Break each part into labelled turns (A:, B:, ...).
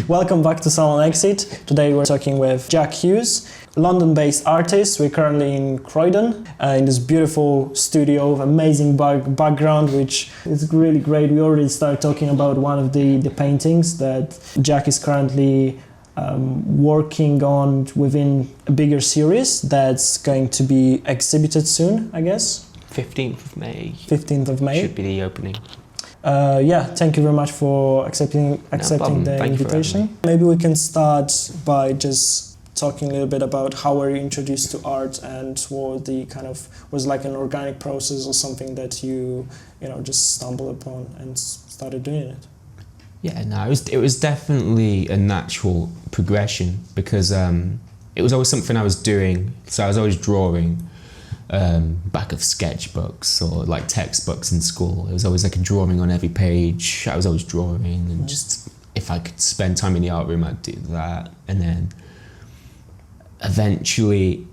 A: Welcome back to Salon Exit. Today we're talking with Jack Hughes, London-based artist. We're currently in Croydon, in this beautiful studio with amazing background, which is really great. We already started talking about one of the paintings that Jack is currently working on within a bigger series that's going to be exhibited soon, I guess.
B: 15th of May.
A: 15th of May.
B: Should be the opening.
A: Thank you very much for accepting the invitation. Maybe we can start by just talking a little bit about how were you introduced to art and what the kind of was like an organic process or something that you just stumbled upon and started doing it.
B: Yeah, no, it was definitely a natural progression because it was always something I was doing. So I was always drawing. Back of sketchbooks or like textbooks in school. It was always like a drawing on every page. I was always drawing and just if I could spend time in the art room I'd do that. And then eventually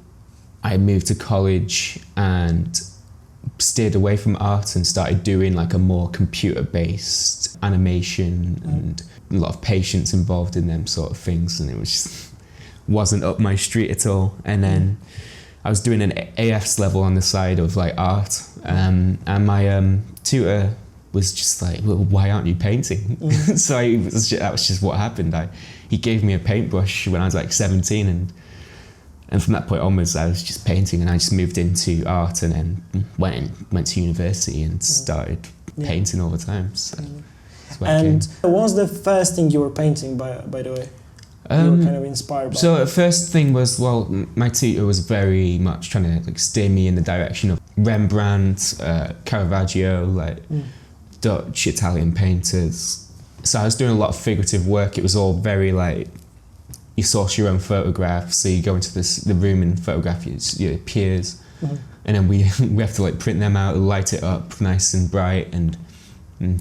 B: I moved to college and steered away from art and started doing like a more computer-based animation and a lot of patience involved in them sort of things, and it was just wasn't up my street at all. And then I was doing an AFs level on the side of like art, and my tutor was just like, well, why aren't you painting? So that was just what happened. He gave me a paintbrush when I was like 17, and from that point onwards I was just painting, and I just moved into art and then went to university and started painting all the time. So
A: and what was the first thing you were painting, by the way? You were kind of inspired by.
B: So the first thing was, well, my tutor was very much trying to like steer me in the direction of Rembrandt, Caravaggio, like Dutch, Italian painters. So I was doing a lot of figurative work. It was all very like, you source your own photographs, so you go into the room and photograph your peers, and then we have to like print them out, light it up nice and bright, and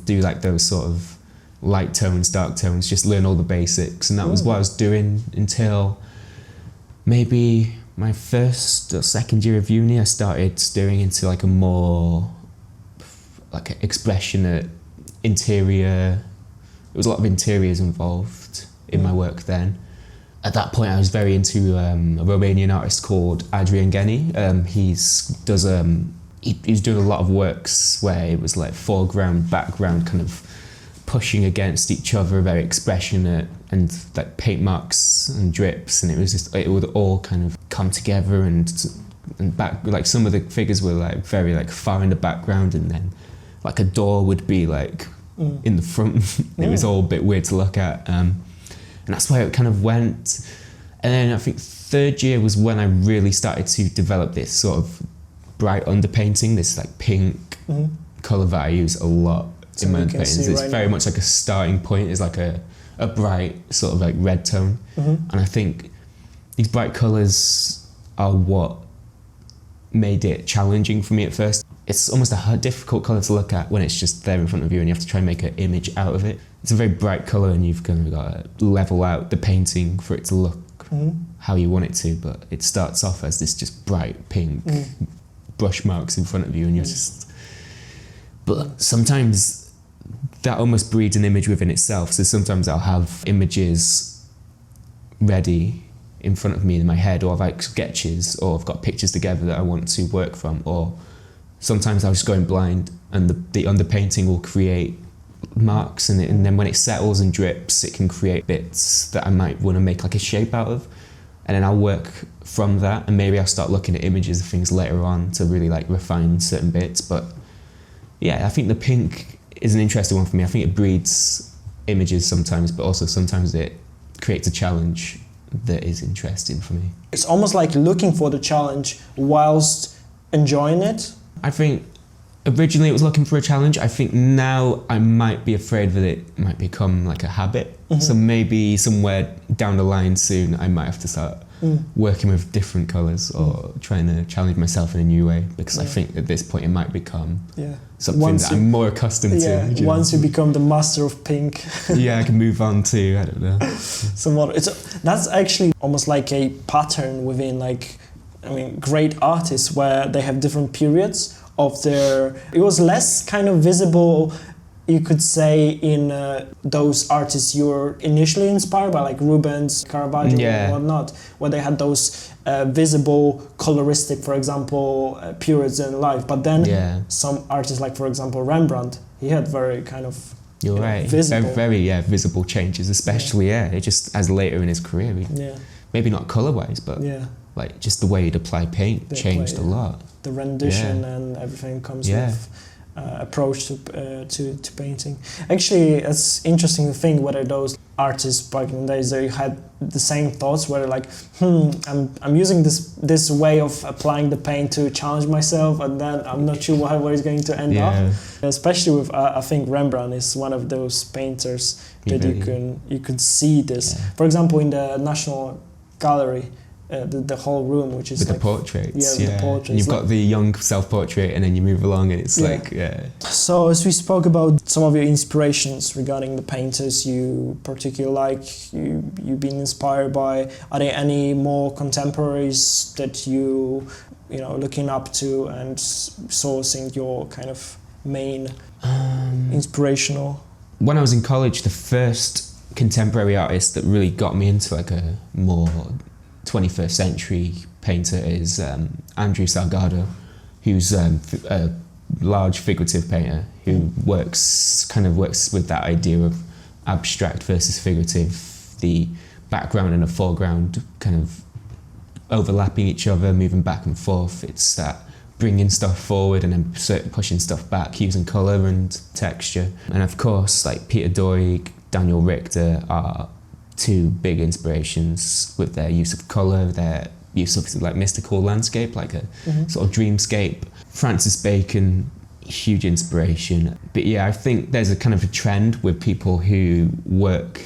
B: do like those sort of light tones, dark tones, just learn all the basics. And that was what I was doing until maybe my first or second year of uni. I started steering into like a more like expressionate interior. There was a lot of interiors involved in my work then. At that point I was very into a Romanian artist called Adrian Geni. He was doing a lot of works where it was like foreground, background, kind of pushing against each other, very expressionate, and like paint marks and drips, and it would all kind of come together and back, like some of the figures were like very like far in the background, and then like a door would be like in the front. It was all a bit weird to look at, and that's where it kind of went. And then I think third year was when I really started to develop this sort of bright underpainting, this like pink colour that I use a lot in my paintings. It's very much like a starting point, is like a bright sort of like red tone. And I think these bright colours are what made it challenging for me at first. It's almost a difficult colour to look at when it's just there in front of you and you have to try and make an image out of it. It's a very bright colour and you've kind of got to level out the painting for it to look how you want it to, but it starts off as this just bright pink brush marks in front of you, and you're just... But sometimes that almost breeds an image within itself. So sometimes I'll have images ready in front of me in my head, or I've like sketches, or I've got pictures together that I want to work from, or sometimes I'll just go in blind and the underpainting will create marks, and then when it settles and drips, it can create bits that I might want to make like a shape out of, and then I'll work from that, and maybe I'll start looking at images of things later on to really like refine certain bits. But yeah, I think the pink is an interesting one for me. I think it breeds images sometimes, but also sometimes it creates a challenge that is interesting for me.
A: It's almost like looking for the challenge whilst enjoying it.
B: I think originally it was looking for a challenge. I think now I might be afraid that it might become like a habit. So maybe somewhere down the line soon I might have to start working with different colours or trying to challenge myself in a new way, because I think at this point it might become something that I'm more accustomed to.
A: Once you become the master of pink.
B: I can move on to, I don't know.
A: That's actually almost like a pattern within great artists, where they have different periods of their... It was less kind of visible you could say in those artists you were initially inspired by, like Rubens, Caravaggio, and whatnot, where they had those visible, coloristic, for example, periods in life. But then some artists, like for example Rembrandt, he had very kind of visible.
B: Very visible changes, especially it just as later in his career. Maybe not colour-wise, but like just the way he'd apply paint changed a lot.
A: The rendition and everything comes with approach to painting. Actually, it's interesting to think whether those artists back in the days, they had the same thoughts, where like, I'm using this way of applying the paint to challenge myself, and then I'm not sure where it's going to end up. Especially with, I think Rembrandt is one of those painters that you could see this. For example, in the National Gallery, the whole room, which is
B: with
A: like,
B: the portraits,
A: the portraits.
B: And you've got the young self-portrait, and then you move along, and it's
A: So, as we spoke about some of your inspirations regarding the painters you particularly like, you've been inspired by, are there any more contemporaries that you looking up to and sourcing your kind of main inspirational? When
B: I was in college, the first contemporary artist that really got me into like a more 21st century painter is Andrew Salgado, who's a large figurative painter who works with that idea of abstract versus figurative, the background and the foreground kind of overlapping each other, moving back and forth. It's that bringing stuff forward and then pushing stuff back using colour and texture. And of course, like Peter Doig, Daniel Richter are two big inspirations with their use of colour, their use of like mystical landscape, like a sort of dreamscape. Francis Bacon, huge inspiration. But I think there's a kind of a trend with people who work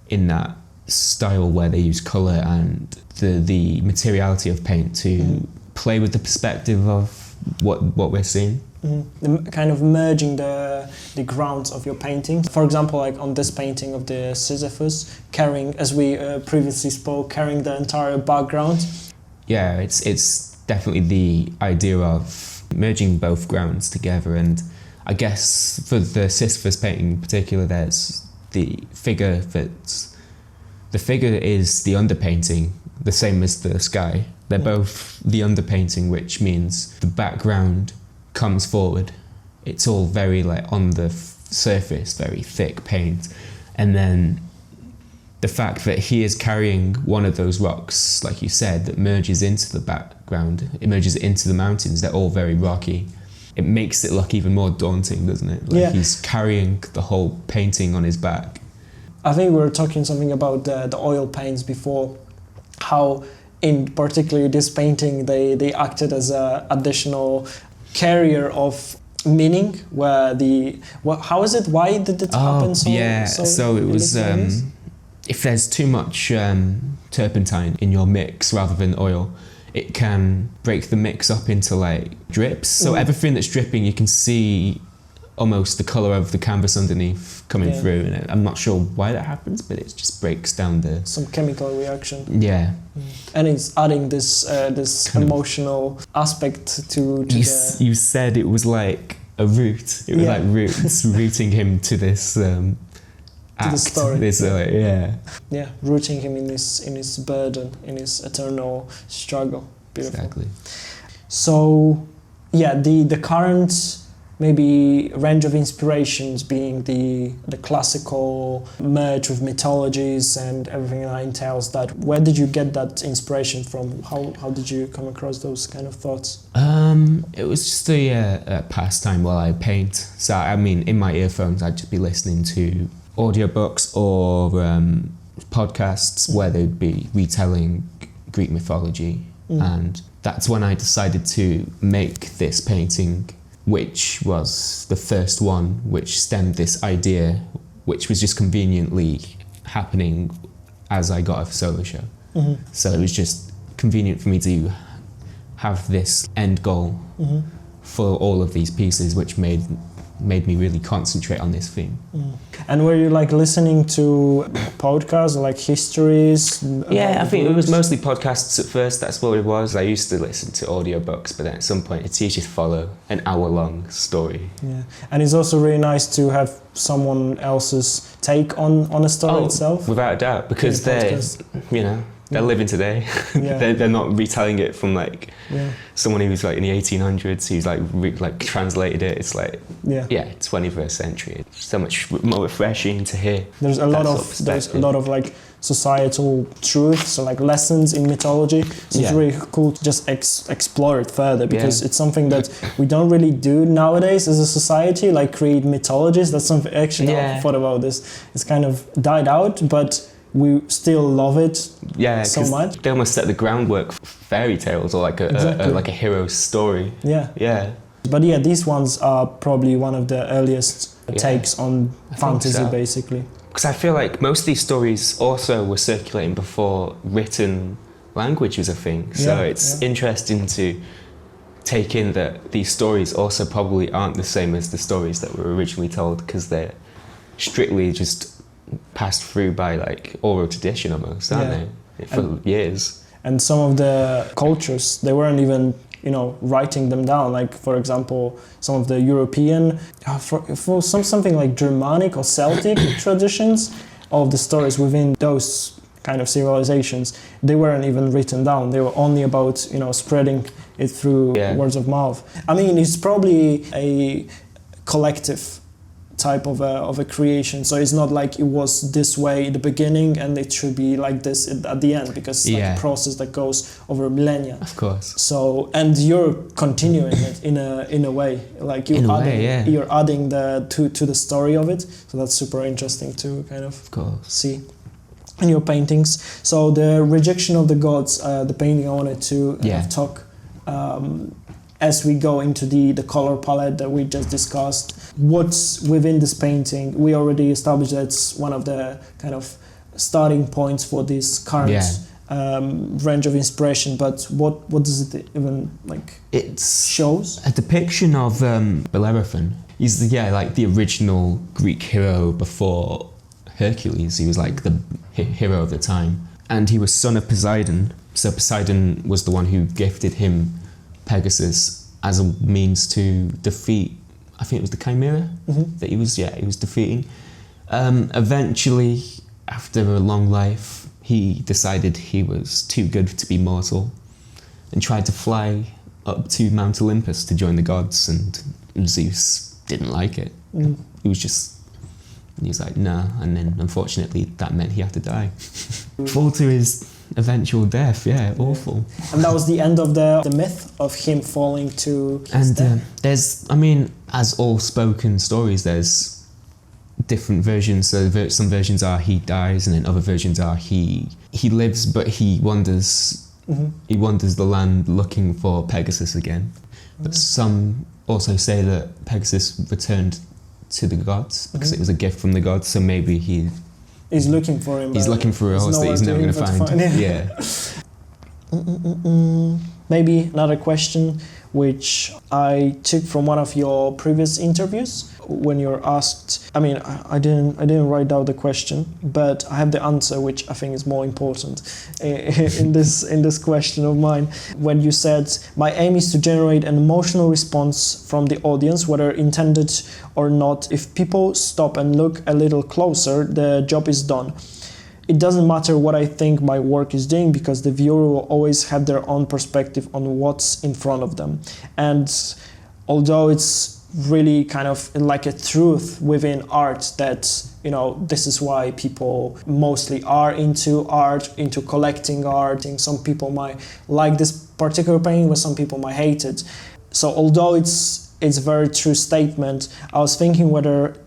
B: in that style where they use colour and the materiality of paint to play with the perspective of what we're seeing. Kind of merging the grounds of your painting. For example, like on this painting of the Sisyphus, carrying, as we previously spoke, carrying the entire background. Yeah, it's definitely the idea of merging both grounds together. And I guess for the Sisyphus painting in particular, there's the figure the figure is the underpainting, the same as the sky. They're both the underpainting, which means the background comes forward. It's all very like on the surface, very thick paint. And then the fact that he is carrying one of those rocks, like you said, that merges into the background, it merges into the mountains, they're all very rocky. It makes it look even more daunting, doesn't it? Like he's carrying the whole painting on his back. I think we were talking something about the oil paints before, how in particularly this painting they acted as an additional carrier of meaning, where how is it, why did it happen so it was if there's too much turpentine in your mix rather than oil, it can break the mix up into like drips, so everything that's dripping you can see almost the colour of the canvas underneath coming through, and I'm not sure why that happens, but it just breaks down some chemical reaction. And it's adding this emotional aspect to you said it was like a root. It was like roots rooting him to this act, to the story. This rooting him in his burden, in his eternal struggle. Beautiful. Exactly. So the current maybe range of inspirations being the classical merge with mythologies and everything that entails that. Where did you get that inspiration from? How did you come across those kind of thoughts? It was just a pastime while I paint. So I mean, in my earphones I'd just be listening to audiobooks or podcasts where they'd be retelling Greek mythology, and that's when I decided to make this painting, which was the first one which stemmed this idea, which was just conveniently happening as I got a solo show. So it was just convenient for me to have this end goal for all of these pieces, which made made me really concentrate on this theme.
A: And were you like listening to podcasts or like histories?
B: Yeah, I think it was mostly podcasts at first. That's what it was. I used to listen to audiobooks, but then at some point it's easy to follow an hour-long story.
A: Yeah, and it's also really nice to have someone else's take on a story itself.
B: Without a doubt, because they're, you know, they're living today.
A: Yeah.
B: they're not retelling it from like someone who was like in the 1800s who's like translated it. It's like 21st century. It's so much more refreshing to hear.
A: There's a lot of like societal truths, so like lessons in mythology. So it's really cool to just explore it further, because it's something that we don't really do nowadays as a society, like create mythologies. That's something actually I thought about this. It's kind of died out, but we still love it so much.
B: They almost set the groundwork for fairy tales or like a hero's story. Yeah.
A: But yeah, these ones are probably one of the earliest takes on fantasy, basically.
B: Because I feel like most of these stories also were circulating before written language was a thing. So it's interesting to take in that these stories also probably aren't the same as the stories that were originally told, because they're strictly just passed through by like oral tradition almost, aren't they? For years. And
A: some of the cultures, they weren't even, you know, writing them down. Like, for example, some of the European, for something like Germanic or Celtic traditions of the stories within those kind of civilizations, they weren't even written down. They were only about, you know, spreading it through words of mouth. I mean, it's probably a collective type of a creation, so it's not like it was this way in the beginning and it should be like this at the end, because it's like a process that goes over millennia.
B: Of course.
A: So, and you're continuing it in a way, like you're adding to the story of it. So that's super interesting to kind of see in your paintings. So the rejection of the gods, the painting I wanted to talk as we go into the color palette that we just discussed. What's within this painting? We already established that it's one of the kind of starting points for this current range of inspiration, but what does it even like? It shows
B: a depiction of Bellerophon. He's like the original Greek hero before Hercules. He was like the hero of the time, and he was son of Poseidon. So Poseidon was the one who gifted him Pegasus as a means to defeat, I think it was the Chimera that he was defeating. Eventually, after a long life, he decided he was too good to be mortal and tried to fly up to Mount Olympus to join the gods, and Zeus didn't like it. He was like, nah, and then unfortunately that meant he had to die. Fall to his eventual death, awful.
A: And that was the end of the myth of him falling to his death.
B: There's, I mean, as all spoken stories, there's different versions. So some versions are he dies, and then other versions are he lives, but he wanders. He wanders the land looking for Pegasus again. But some also say that Pegasus returned to the gods because it was a gift from the gods. So maybe he's looking for him. He's looking for a horse that he's never going to find.
A: Maybe another question, which I took from one of your previous interviews when you're asked. I mean, I didn't write down the question, but I have the answer, which I think is more important in this question of mine. When you said, "My aim is to generate an emotional response from the audience, whether intended or not. If people stop and look a little closer, the job is done. It doesn't matter what I think my work is doing, because the viewer will always have their own perspective on what's in front of them." And although it's really kind of like a truth within art that, you know, this is why people mostly are into art, into collecting art, and some people might like this particular painting, but some people might hate it. So although it's a very true statement, I was thinking,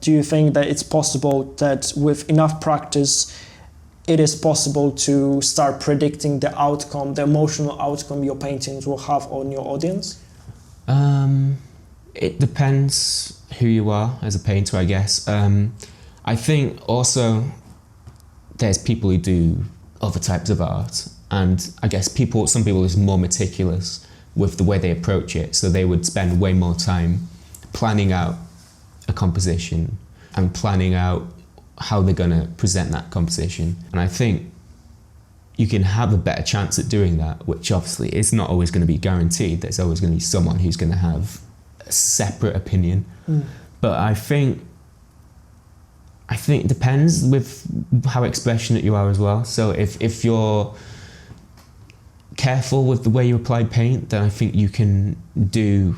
A: do you think that it's possible that with enough practice it is possible to start predicting the outcome, the emotional outcome your paintings will have on your audience?
B: It depends who you are as a painter, I guess. I think also there's people who do other types of art, and I guess some people are more meticulous with the way they approach it, so they would spend way more time planning out a composition and planning out how they're going to present that composition. And I think you can have a better chance at doing that, which obviously is not always going to be guaranteed. There's always going to be someone who's going to have a separate opinion. But I think it depends with how expressionate you are as well. So if you're careful with the way you apply paint, then I think you can do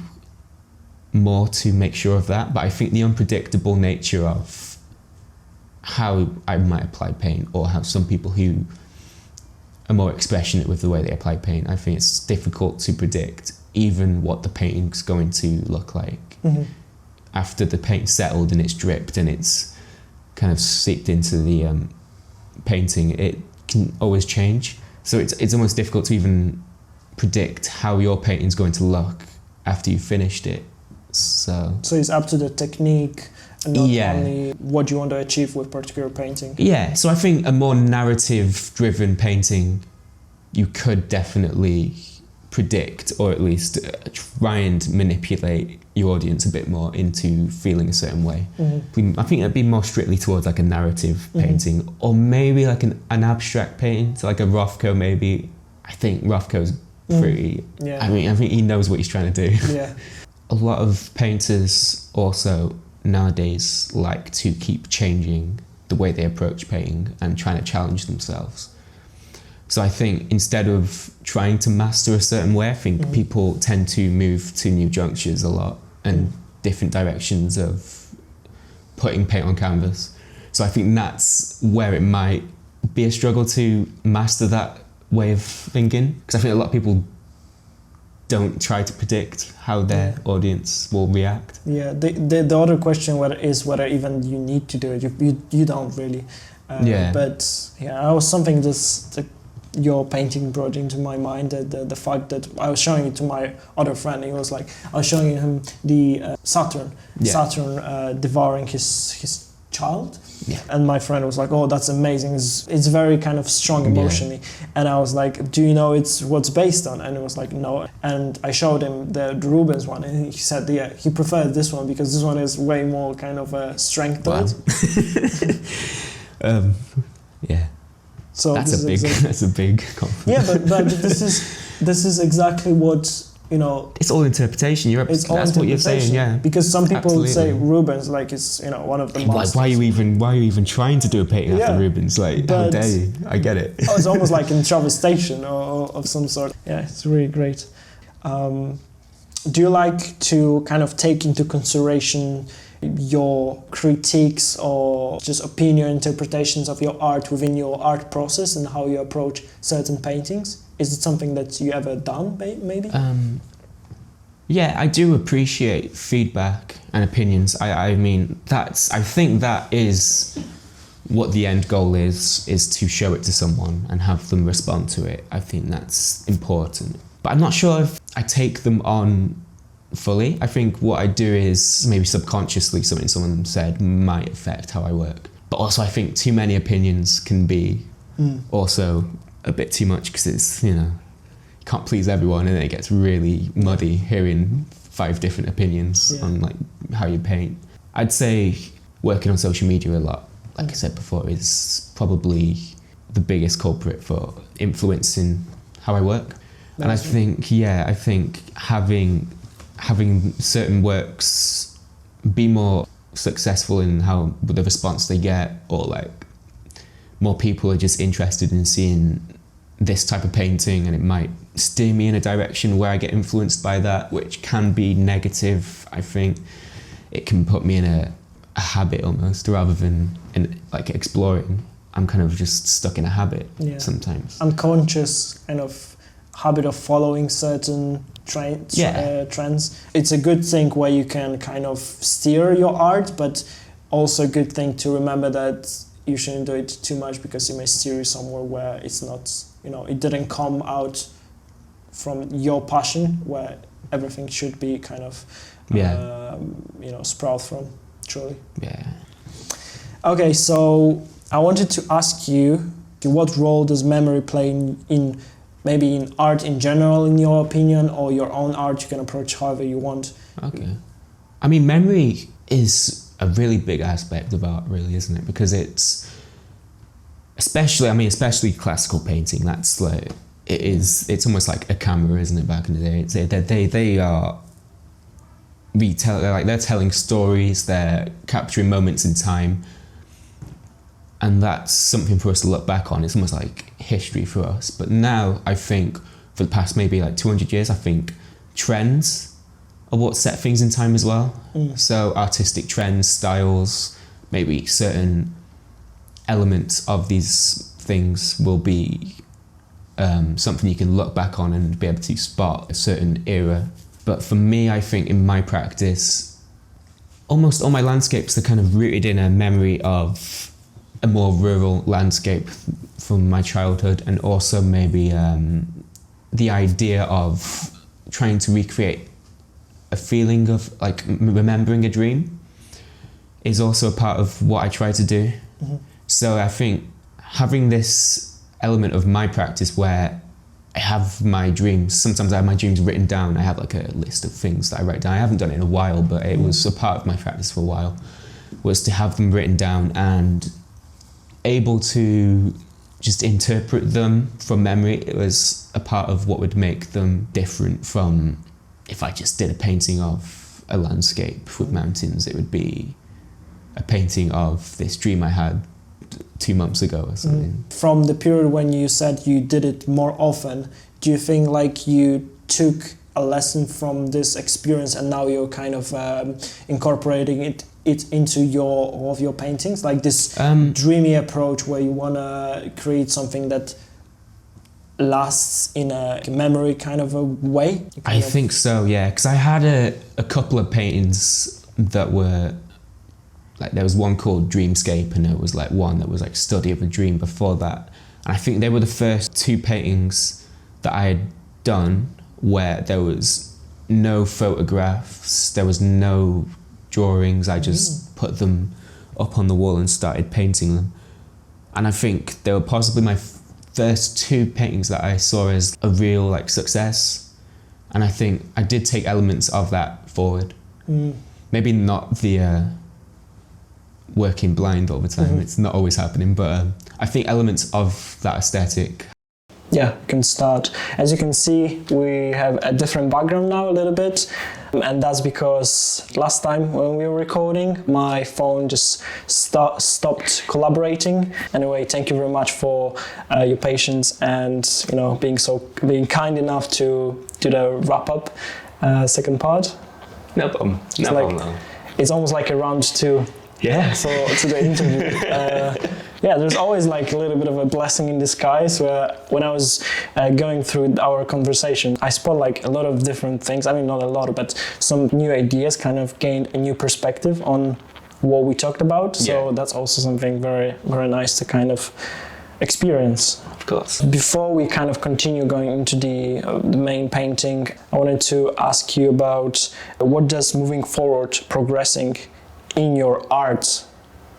B: more to make sure of that. But I think the unpredictable nature of how I might apply paint, or how some people who are more expressionate with the way they apply paint, I think it's difficult to predict even what the painting's going to look like. After the paint's settled and it's dripped and it's kind of seeped into the painting, it can always change. So it's almost difficult to even predict how your painting's going to look after you've finished it. So
A: it's up to the technique and not only what you want to achieve with particular painting. Yeah,
B: so I think a more narrative-driven painting, you could definitely predict, or at least try and manipulate your audience a bit more into feeling a certain way. I think it'd be more strictly towards like a narrative painting, or maybe like an abstract painting, so like a Rothko maybe. I think Rothko's pretty, I mean, I think he knows what he's trying to do. A lot of painters also nowadays like to keep changing the way they approach painting and trying to challenge themselves. So I think instead of trying to master a certain way, I think people tend to move to new junctures a lot and different directions of putting paint on canvas. So I think that's where it might be a struggle to master that way of thinking, because I think a lot of people don't try to predict how their audience will react.
A: The other question is whether even you need to do it. You don't really. But I was something your painting brought into my mind, the fact that I was showing it to my other friend. He was like, I was showing him the Saturn devouring his child. And my friend was like, oh, that's amazing. It's very kind of strong emotionally. And I was like, do you know what's based on? And it was like, no. And I showed him the Rubens one, and he said, he preferred this one because this one is way more kind of a strength to it. So
B: that's a big compliment.
A: But this is exactly what,
B: it's all interpretation. That's what you're saying,
A: Because some people would say Rubens, like, it's one of the masters.
B: Why are you even trying to do a painting after Rubens? Like, how dare you? I get it.
A: It's almost like in travestation of some sort. Yeah, it's really great. Do you like to kind of take into consideration your critiques or just opinion interpretations of your art within your art process and how you approach certain paintings? Is it something that you ever done, maybe?
B: I do appreciate feedback and opinions. I think that is what the end goal is to show it to someone and have them respond to it. I think that's important. But I'm not sure if I take them on fully. I think what I do is maybe subconsciously something someone said might affect how I work. But also I think too many opinions can be also a bit too much, because it's, you can't please everyone, and then it gets really muddy hearing 5 different opinions on like how you paint. I'd say working on social media a lot, like I said before, is probably the biggest culprit for influencing how I work. And I think having certain works be more successful in how the response they get, or like more people are just interested in seeing this type of painting, and it might steer me in a direction where I get influenced by that, which can be negative. I think it can put me in a habit almost, rather than in like exploring. I'm kind of just stuck in a habit sometimes. Unconscious
A: kind of habit of following certain trends. It's a good thing where you can kind of steer your art, but also a good thing to remember that you shouldn't do it too much, because it may steer you somewhere where it's not, it didn't come out from your passion, where everything should be kind of, sprout from, truly. Okay, so I wanted to ask you, what role does memory play in maybe in art in general, in your opinion, or your own art? You can approach however you want.
B: Okay. I mean, memory is a really big aspect of art, really, isn't it? Because it's, especially classical painting, that's like, it's almost like a camera, isn't it, back in the day? They are they're telling stories, they're capturing moments in time, and that's something for us to look back on. It's almost like history for us. But now, I think, for the past maybe like 200 years, I think trends are what set things in time as well. So artistic trends, styles, maybe certain elements of these things will be something you can look back on and be able to spot a certain era. But for me, I think in my practice, almost all my landscapes are kind of rooted in a memory of a more rural landscape from my childhood, and also maybe the idea of trying to recreate a feeling of like remembering a dream is also a part of what I try to do. So I think having this element of my practice where I have my dreams, sometimes I have my dreams written down, I have like a list of things that I write down. I haven't done it in a while, but it was a part of my practice for a while, was to have them written down and able to just interpret them from memory. It was a part of what would make them different from if I just did a painting of a landscape with mountains. It would be a painting of this dream I had 2 months ago or something.
A: From the period when you said you did it more often, do you think like you took a lesson from this experience and now you're kind of incorporating it into your paintings, like this dreamy approach where you want to create something that lasts in a memory kind of a way?
B: I think so, yeah, because I had a couple of paintings that were like, there was one called Dreamscape, and there was like one that was like Study of a Dream before that, and I think they were the first 2 paintings that I had done where there was no photographs, there was no drawings. I just put them up on the wall and started painting them. And I think they were possibly my first 2 paintings that I saw as a real like success. And I think I did take elements of that forward. Maybe not the working blind all the time, it's not always happening, but I think elements of that aesthetic.
A: Yeah, you can start. As you can see, we have a different background now a little bit, and that's because last time when we were recording, my phone just stopped collaborating. Anyway, thank you very much for your patience and being kind enough to do the wrap up second part.
B: No problem. No problem.
A: It's almost like a round 2.
B: Yeah.
A: So to the interview. Yeah, there's always like a little bit of a blessing in disguise where when I was going through our conversation, I spot like a lot of different things. I mean, not a lot, but some new ideas, kind of gained a new perspective on what we talked about. So that's also something very, very nice to kind of experience.
B: Of course.
A: Before we kind of continue going into the main painting, I wanted to ask you about what does moving forward, progressing in your art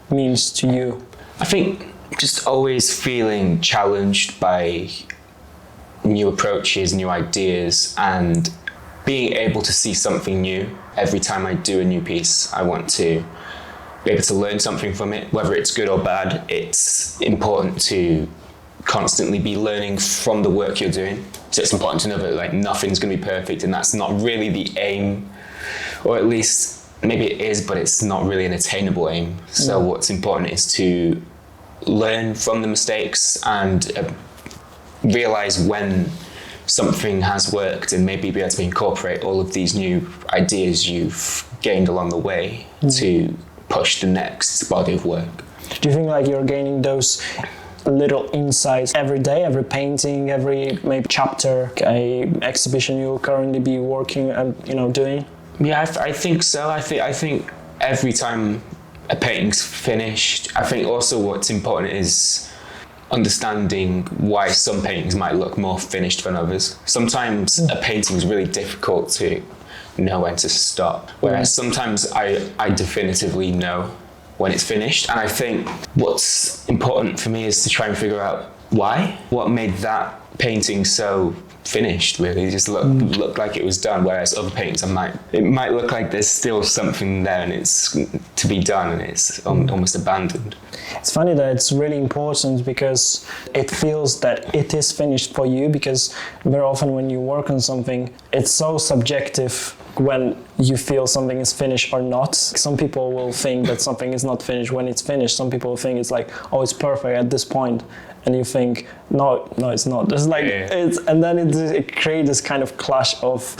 A: means to you?
B: I think just always feeling challenged by new approaches, new ideas, and being able to see something new. Every time I do a new piece, I want to be able to learn something from it, whether it's good or bad. It's important to constantly be learning from the work you're doing. So it's important to know that like nothing's going to be perfect, and that's not really the aim, or at least maybe it is, but it's not really an attainable aim. So what's important is to learn from the mistakes and realize when something has worked, and maybe be able to incorporate all of these new ideas you've gained along the way to push the next body of work.
A: Do you think like you're gaining those little insights every day, every painting, every maybe chapter, a exhibition you'll currently be working and doing?
B: Yeah, I think so. I think every time a painting's finished, I think also what's important is understanding why some paintings might look more finished than others. Sometimes a painting's really difficult to know when to stop, whereas sometimes I definitively know when it's finished. And I think what's important for me is to try and figure out why. What made that painting so finished, really. It just looked like it was done, whereas other paintings it might look like there's still something there and it's to be done and it's almost abandoned.
A: It's funny that it's really important because it feels that it is finished for you, because very often when you work on something, it's so subjective when you feel something is finished or not. Some people will think that something is not finished when it's finished. Some people think it's like, oh, it's perfect at this point. And you think, no, it's not. It's like, and then it creates this kind of clash of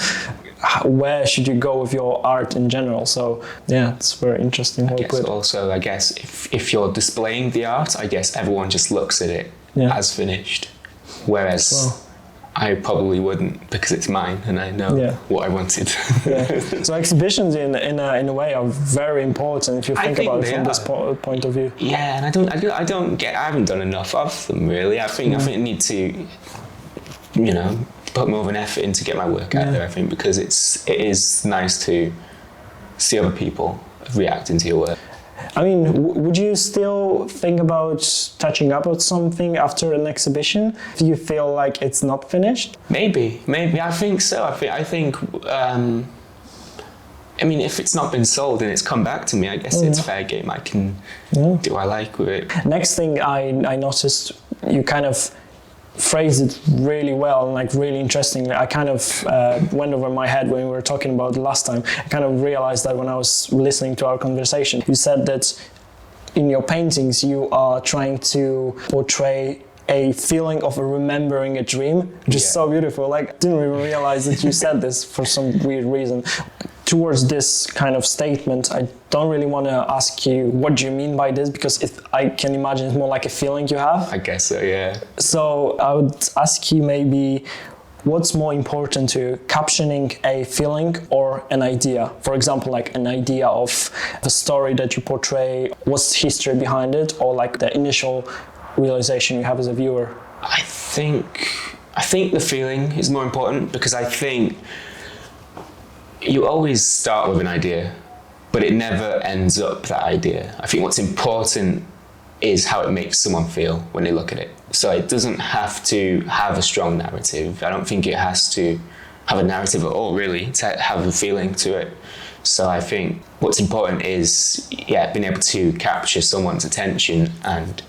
A: where should you go with your art in general. So yeah, it's very interesting.
B: Also, I guess if you're displaying the art, I guess everyone just looks at it as finished. Whereas I probably wouldn't, because it's mine and I know what I wanted.
A: So exhibitions in a way are very important if you think about it from this point of view.
B: Yeah, and I haven't done enough of them really. I think I need to, put more of an effort in to get my work out there. I think because it is nice to see other people reacting to your work.
A: I mean, would you still think about touching up on something after an exhibition? Do you feel like it's not finished?
B: Maybe. I think so. I think. If it's not been sold and it's come back to me, I guess it's fair game. I can do what I like with it.
A: Next thing I noticed, you kind of phrased it really well and like really interestingly. I kind of went over my head when we were talking about it last time. I kind of realized that when I was listening to our conversation. You said that in your paintings you are trying to portray a feeling of remembering a dream, which is so beautiful. Like, I didn't even realize that you said this for some weird reason. Towards this kind of statement, I don't really want to ask you what do you mean by this, because I can imagine it's more like a feeling you have.
B: I guess so, yeah.
A: So I would ask you maybe what's more important to you, captioning a feeling or an idea? For example, like an idea of the story that you portray, what's the history behind it, or like the initial realization you have as a viewer?
B: I think the feeling is more important, because I think you always start with an idea, but it never ends up that idea. I think what's important is how it makes someone feel when they look at it. So it doesn't have to have a strong narrative. I don't think it has to have a narrative at all, really, to have a feeling to it. So I think what's important is, being able to capture someone's attention and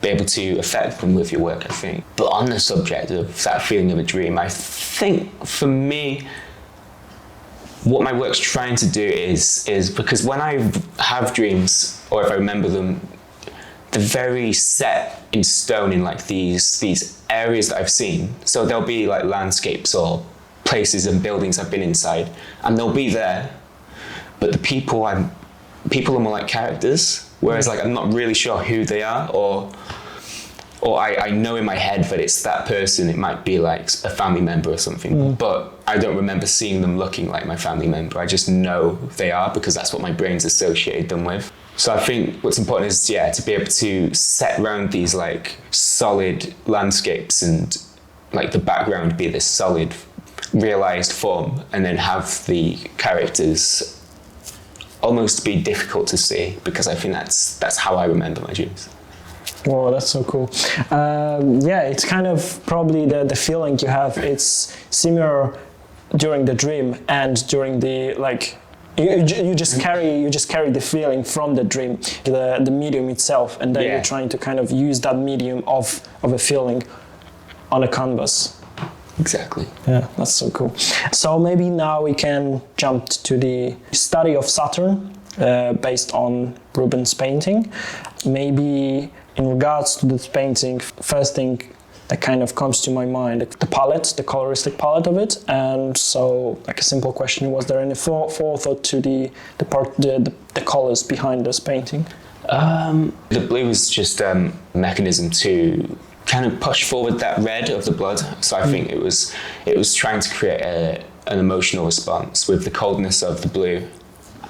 B: be able to affect them with your work, I think. But on the subject of that feeling of a dream, I think for me, what my work's trying to do is because when I have dreams, or if I remember them, they're very set in stone in like these areas that I've seen. So there'll be like landscapes or places and buildings I've been inside, and they'll be there, but the people are more like characters, whereas like I'm not really sure who they are, or I know in my head that it's that person. It might be like a family member or something, but I don't remember seeing them looking like my family member. I just know they are, because that's what my brain's associated them with. So I think what's important is, to be able to set around these like solid landscapes and like the background be this solid realized form, and then have the characters almost be difficult to see, because I think that's how I remember my dreams.
A: Wow, that's so cool. It's kind of probably the feeling you have. It's similar during the dream and during the like. You just carry the feeling from the dream to the medium itself, and then you're trying to kind of use that medium of a feeling on a canvas.
B: Exactly.
A: Yeah, that's so cool. So maybe now we can jump to the study of Saturn based on Rubens' painting. Maybe in regards to this painting, first thing that kind of comes to my mind, the palette, the coloristic palette of it. And so, like a simple question, was there any forethought to the colors behind this painting?
B: The blue was just a mechanism to kind of push forward that red of the blood. So I think it was trying to create an emotional response with the coldness of the blue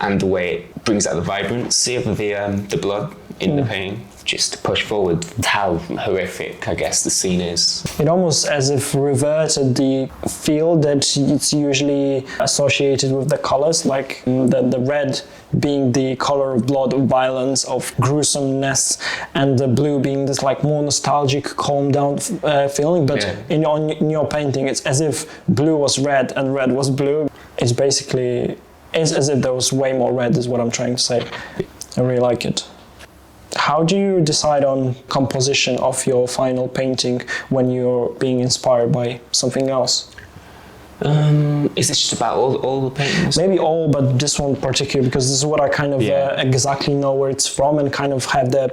B: and the way it brings out the vibrancy of the blood in the painting, just to push forward how horrific, I guess, the scene is.
A: It almost as if reverted the feel that it's usually associated with the colors, like the red being the color of blood, of violence, of gruesomeness, and the blue being this like more nostalgic, calm down feeling. But in your painting, it's as if blue was red and red was blue. It's basically as if there was way more red, is what I'm trying to say. I really like it. How do you decide on composition of your final painting when you're being inspired by something else?
B: Is this just about all the paintings?
A: Maybe all, but this one particular, because this is what I kind of exactly know where it's from and kind of have the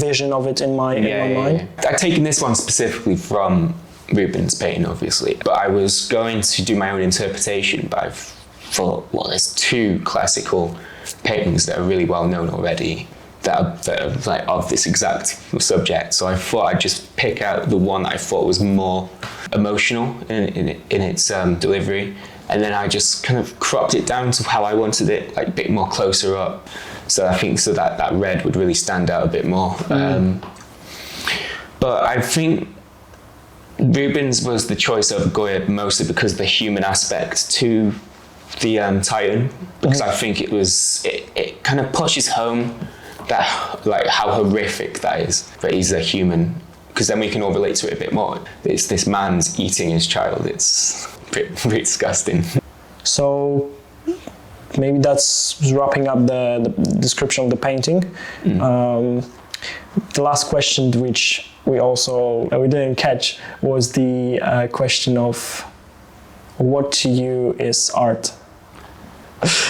A: vision of it in my mind.
B: I've taken this one specifically from Rubens' painting, obviously, but I was going to do my own interpretation, but I thought, well, there's two classical paintings that are really well known already that are like of this exact subject. So I thought I'd just pick out the one that I thought was more emotional in its delivery, and then I just kind of cropped it down to how I wanted it, like a bit more closer up. So I think that red would really stand out a bit more. But I think Rubens was the choice of Goya mostly because of the human aspect to the Titan, because I think it kind of pushes home that, like, how horrific that is, that he's a human, because then we can all relate to it a bit more. It's this man's eating his child. It's pretty disgusting.
A: So maybe that's wrapping up the description of the painting. The last question, which we didn't catch, was the question of what to you is art?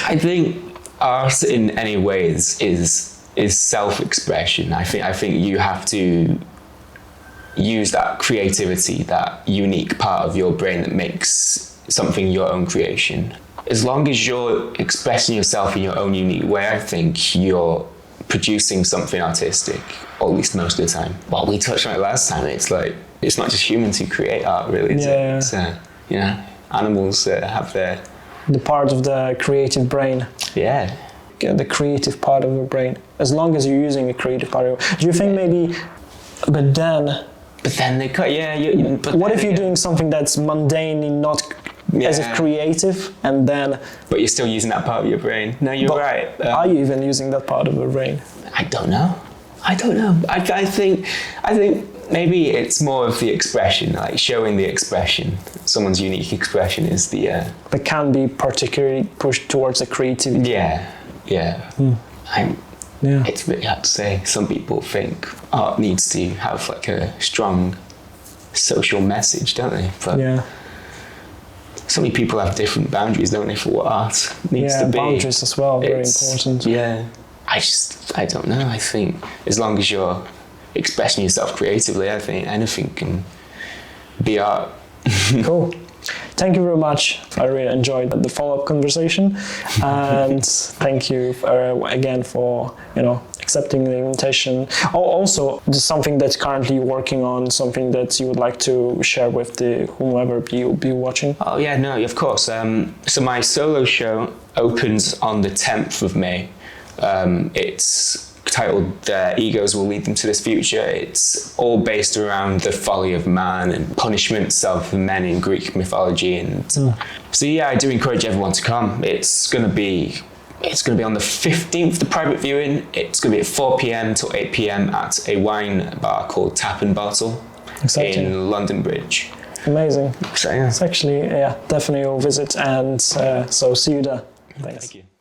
B: I think art in any ways is self-expression. I think you have to use that creativity, that unique part of your brain that makes something your own creation. As long as you're expressing yourself in your own unique way, I think you're producing something artistic, or at least most of the time. Well, we touched on it last time. It's like, it's not just humans who create art, really. It's animals have
A: the part of the creative brain.
B: Yeah.
A: The creative part of your brain, as long as you're using the creative part of it. Do you think maybe, but then
B: they cut,
A: but what if you're doing something that's mundane and not as if creative, and then...
B: But you're still using that part of your brain. No, you're right.
A: Are you even using that part of your brain?
B: I don't know. I think maybe it's more of the expression, like showing the expression. Someone's unique expression is the...
A: That can be particularly pushed towards the creativity.
B: Yeah. It's really hard to say. Some people think art needs to have like a strong social message, don't they? But so many people have different boundaries, don't they, for what art needs to be.
A: Boundaries as well, very important.
B: Yeah. I don't know. I think as long as you're expressing yourself creatively, I think anything can be art.
A: Cool. Thank you very much. I really enjoyed the follow-up conversation, and thank you again for accepting the invitation. Also, just something that's currently working on, something that you would like to share with whomever you'll be watching.
B: Oh yeah, no, of course. So my solo show opens on the 10th of May. It's titled Egos Will Lead Them to This Future. It's all based around the folly of man and punishments of men in Greek mythology. And so yeah, I do encourage everyone to come. It's going to be on the 15th, the private viewing. It's going to be at 4 p.m. till 8 p.m. at a wine bar called Tap and Bottle in London Bridge.
A: Amazing.
B: So, yeah.
A: It's actually, definitely a visit, and so see you there. Thanks.
B: Thank you.